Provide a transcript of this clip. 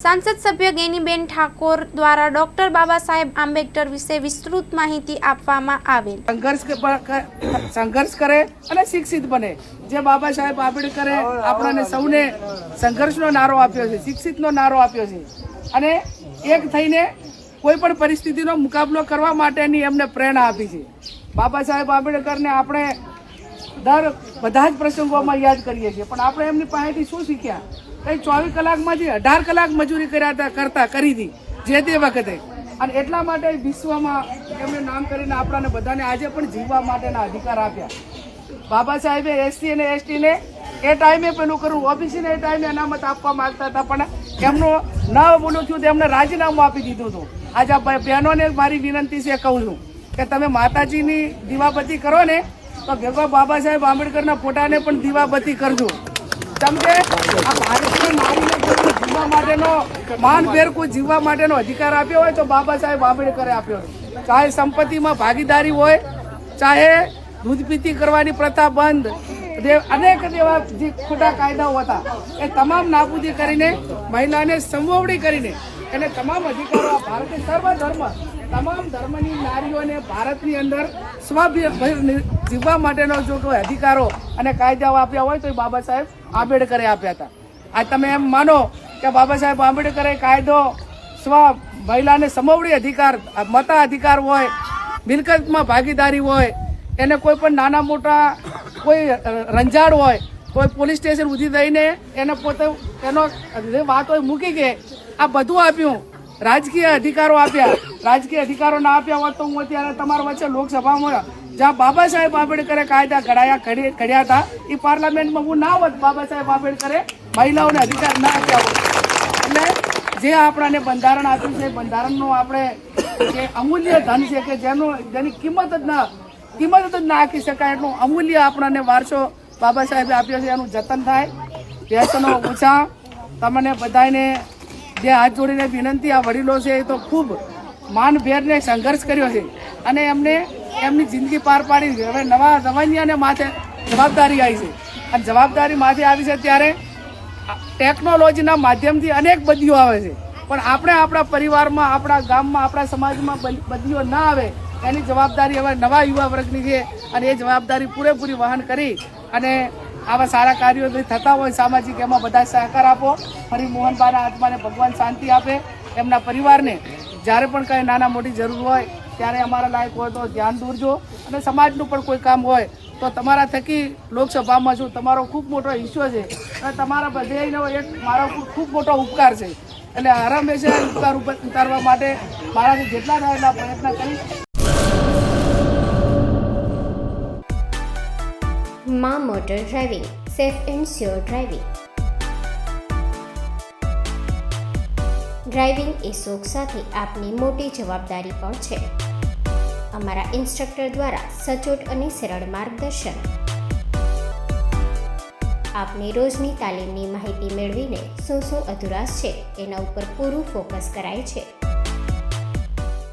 सांसद सभ्य गेनीबेन ठाकोर द्वारा डॉक्टर बाबा साहेब आंबेडकर विषे विस्तृत माहिती आपवामां आवेल। संघर्ष करे અને શિક્ષિત બને। જે બાબા સાહેબ આંબેડકરે આપણને સૌને સંઘર્ષનો નારો આપ્યો છે, શિક્ષિતનો નારો આપ્યો છે અને એક થઈને કોઈ પણ પરિસ્થિતિનો મુકાબલો કરવા માટેની એમને પ્રેરણા આપી છે। બાબા સાહેબ આંબેડકરને આપણે દર બધા જ પ્રસંગોમાં યાદ કરીએ છીએ, પણ આપણે એમની પાસેથી શું શીખ્યા? કઈ 24 કલાકમાંથી 18 કલાક મજૂરી કરી હતી જે તે વખતે, અને એટલા માટે વિશ્વમાં એમને નામ કરીને આપણને બધાને આજે પણ જીવવા માટેના અધિકાર આપ્યા। બાબા સાહેબે એસસી અને એસટીને એ ટાઈમે પેલું કરવું, ઓબીસીને એ ટાઈમે અનામત આપવા માંગતા હતા, પણ એમનું ન બોલું થયું તો એમને રાજીનામું આપી દીધું હતું। આજે આ બહેનોને મારી વિનંતી છે, કહું છું કે તમે માતાજીની દીવાબત્તી કરો ને તો ભેગો બાબા સાહેબ આંબેડકરના ફોટાને પણ દીવાબત્તી કરજો। સમજે, આ ભારતની નારીને કોઈ જીવવા માટેનો માનભેર કોઈ જીવવા માટેનો અધિકાર આપ્યો હોય તો બાબા સાહેબ આંબેડકરે આપ્યો છે। ચાહે સંપત્તિમાં ભાગીદારી હોય, ચાહે દૂધ પીતી કરવાની પ્રથા બંધ, અનેક એવા જે ખોટા કાયદાઓ હતા એ તમામ નાબૂદી કરીને મહિલાને સંવોવડી કરીને એને તમામ અધિકારો ભારતની સર્વધર્મ તમામ ધર્મની નારીઓને ભારતની અંદર જીવવા માટેનો જો કોઈ અધિકારો અને કાયદાઓ આપ્યા હોય તો એ બાબા સાહેબ આંબેડકરે આપ્યા હતા। આજ તમે એમ માનો કે બાબા સાહેબ આંબેડકરે કાયદો મહિલાને સમવડી અધિકાર, મતાધિકાર હોય, મિલકતમાં ભાગીદારી હોય, એને કોઈ પણ નાના મોટા કોઈ રંજાડ હોય તો પોલીસ સ્ટેશન ઉધી થઈને એને પોતે એનો જે વાત હોય મૂકી કે આ બધું આપ્યું, રાજકીય અધિકારો આપ્યા। રાજકીય અધિકારો ના આપ્યા હોત તો હું અત્યારે તમારા વચ્ચે લોકસભામાં જ્યાં બાબા સાહેબ આંબેડકરે કાયદા ઘડ્યા હતા એ પાર્લામેન્ટમાં હું ના હોત, બાબા સાહેબ આંબેડકરે મહિલાઓને અધિકાર ના આપ્યા હોત। એટલે જે આપણને બંધારણ આપ્યું છે, બંધારણનું આપણે જે અમૂલ્ય ધન છે કે જેની કિંમત જ ના આંકી શકાય એટલું અમૂલ્ય આપણને વારસો બાબા સાહેબે આપ્યો છે, એનું જતન થાય। વ્યસનો ઓછા। તમને બધાને જે હાથ જોડીને વિનંતી, આ વડીલો છે એ તો ખૂબ માનભેરને સંઘર્ષ કર્યો છે અને એમને એમની જિંદગી પાર પાડી છે। હવે નવા રવાનિયાને માથે જવાબદારી આવી છે અને જવાબદારી માથે આવી છે ત્યારે ટેકનોલોજીના માધ્યમથી અનેક બદલીઓ આવે છે, પણ આપણે આપણા પરિવારમાં, આપણા ગામમાં, આપણા સમાજમાં બદલીઓ ના આવે એની જવાબદારી હવે નવા યુવા વર્ગની છે અને એ જવાબદારી પૂરેપૂરી વહન કરી અને આવા સારા કાર્યો થતા હોય સામાજિક, એમાં બધા સહકાર આપો। ફરી મોહનબાના આત્માને ભગવાન શાંતિ આપે, એમના પરિવારને જ્યારે પણ કંઈ નાના મોટી જરૂર હોય ત્યારે અમારા લાયક હોય તો ધ્યાન દોરજો, અને સમાજનું પણ કોઈ કામ હોય તો તમારા થકી લોકસભામાં છું, તમારો ખૂબ મોટો હિસ્સો છે અને તમારા બધેનો એક મારો ખૂબ મોટો ઉપકાર છે। એટલે હંમેશા ઉપકાર ઉતારવા માટે મારાથી જેટલા થાય એટલા પ્રયત્ન કરીશ। માં motor driving, safe and sure driving. Driving એ શોખ સાથે આપની મોટી જવાબદારી પણ છે। અમારા ઇન્સ્ટ્રક્ટર દ્વારા સચોટ અને સરળ માર્ગદર્શન, આપની રોજની તાલીમની માહિતી મેળવીને શું અધુરાશ છે એના ઉપર પૂરું ફોકસ કરાય છે।